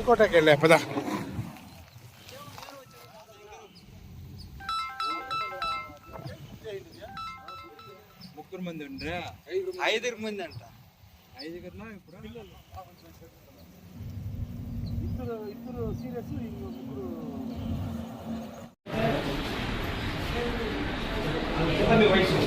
ఇంకోటకి వెళ్ళా పద. ముగ్గురు మంది ఉండ్రా, 5 మంది అంట. 5 ఇప్పుడు ఇద్దరు సీరియస్, ముగ్గురు వయసు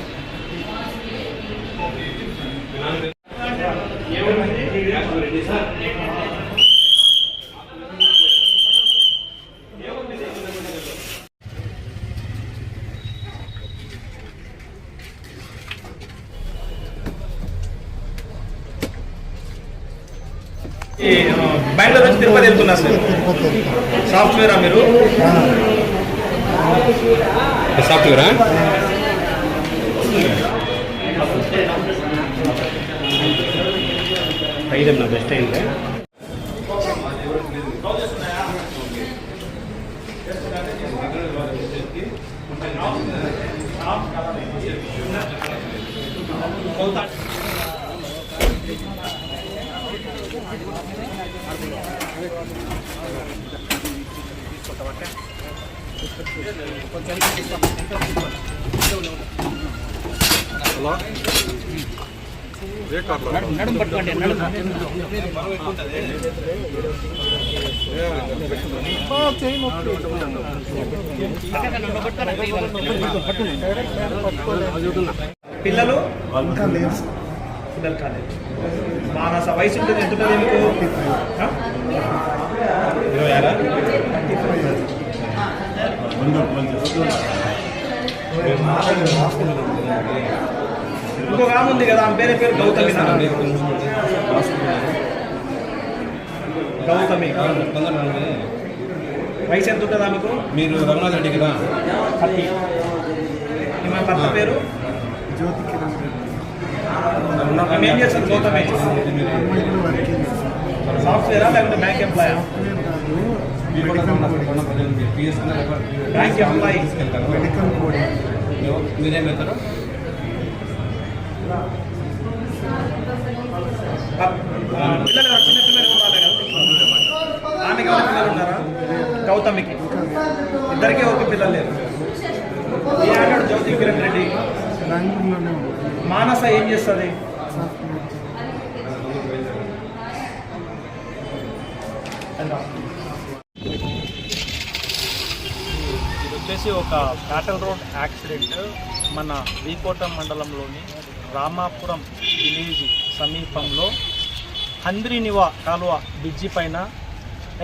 బెంగళూరు నుంచి తిరుపతి వెళ్తున్నారు సార్. సాఫ్ట్వేరా మీరు? సాఫ్ట్వేరా? ఐదన్నా బెస్ట్ అయింది. నడుము పట్టుకోండి. పిల్లలు పిల్లలు కాలేదు. మానస వయసు ఉంటుంది, ఎంత ఉంటుంది మీకు? 26. ఇంకొక ఆమె ఉంది కదా, ఆమె పేరు గౌతమి. గౌతమి వయసు ఎంత ఉంటుందా మీకు? మీరు రఘునాథ్ రెడ్డి కదా? 30. మా భర్త పేరు ఆమె ఏం చేస్తారు? గౌతమి సాఫ్ట్వేరా లేకపోతే బ్యాంక్ ఎంప్లాయా? Bank employee. మీరేం వెళ్తారు? పిల్లలు చిన్న పిల్లలు ఉండాలి కదా. ఆమెకి ఎవరైనా పిల్లలు ఉన్నారా? గౌతమికి ఇద్దరికీ ఒక పిల్లలు లేరు. ఏ ఆడాడు? జ్యోతి కిరణ్ రెడ్డి. మానస ఏం చేస్తుంది? ఇది వచ్చేసి ఒక బ్యాటల్ రోడ్ యాక్సిడెంట్ మన వీకోటం మండలంలోని రామాపురం విలేజ్ సమీపంలో హంద్రీనివా కాలువ బ్రిడ్జి పైన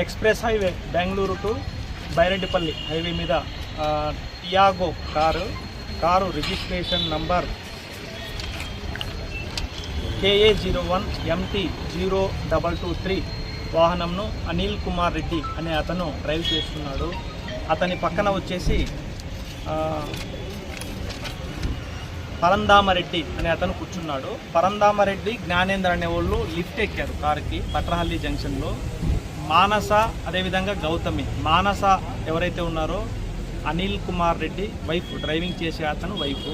express highway Bengaluru to Byreddipalli highway మీద Tiago car registration number KA01 MT 0223 వాహనంను అనిల్ కుమార్ రెడ్డి అనే అతను డ్రైవ్ చేస్తున్నాడు. అతని పక్కన వచ్చేసి పరంధామరెడ్డి అనే అతను కూర్చున్నాడు. పరంధామరెడ్డి, జ్ఞానేంద్ర అనే వాళ్ళు లిఫ్ట్ ఎక్కారు కారుకి పట్రహల్లి జంక్షన్లో. మానస అదేవిధంగా గౌతమి. మానస ఎవరైతే ఉన్నారో అనిల్ కుమార్ రెడ్డి వైఫ్, డ్రైవింగ్ చేసే అతను వైఫ్.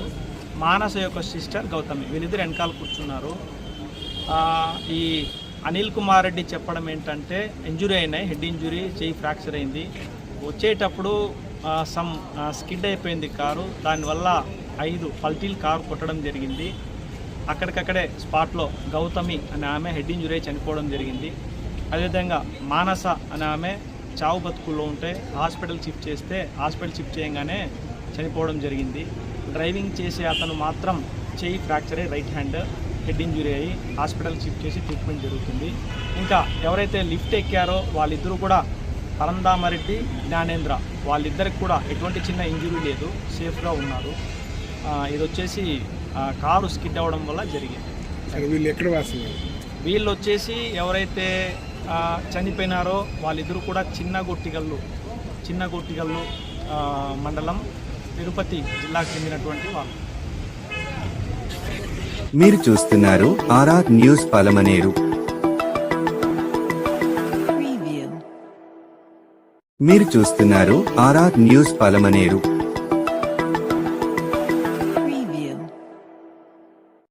మానస యొక్క సిస్టర్ గౌతమి. వీళ్ళిద్దరు వెనకాల కూర్చున్నారు. ఈ అనిల్ కుమార్ రెడ్డి చెప్పడం ఏంటంటే ఇంజురీ అయినాయి, హెడ్ ఇంజురీ, చెయ్యి ఫ్రాక్చర్ అయింది. వచ్చేటప్పుడు స్కిడ్ అయిపోయింది కారు. దానివల్ల 5 పల్టీలు కారు కొట్టడం జరిగింది. అక్కడికక్కడే స్పాట్లో గౌతమి అనే ఆమె హెడ్ ఇంజురీ చనిపోవడం జరిగింది. అదేవిధంగా మానస అనే ఆమె చావు బతుకుల్లో ఉంటే హాస్పిటల్ షిఫ్ట్ చేయగానే చనిపోవడం జరిగింది. డ్రైవింగ్ చేసే అతను మాత్రం చెయ్యి ఫ్రాక్చర్ అయ్యి రైట్ హ్యాండ్, హెడ్ ఇంజురీ అయ్యి హాస్పిటల్ షిఫ్ట్ చేసి ట్రీట్మెంట్ జరుగుతుంది. ఇంకా ఎవరైతే లిఫ్ట్ ఎక్కారో వాళ్ళిద్దరూ కూడా పరంధామరెడ్డి, జ్ఞానేంద్ర, వాళ్ళిద్దరికి కూడా ఎటువంటి చిన్న ఇంజురీ లేదు, సేఫ్గా ఉన్నారు. ఇది వచ్చేసి కారు స్కిడ్ అవ్వడం వల్ల జరిగింది. వీళ్ళు ఎక్కడ వాస్తున్నారు? వీళ్ళు వచ్చేసి ఎవరైతే చనిపోయినారో వాళ్ళిద్దరూ కూడా చిన్నగొట్టిగల్లు మండలం, తిరుపతి జిల్లాకు చెందినటువంటి వాళ్ళు. మీరు చూస్తున్నారు ఆర్ఆర్ న్యూస్ పలమనేరు. మీరు చూస్తున్నారు ఆర్ఆర్ న్యూస్ పలమనేరు.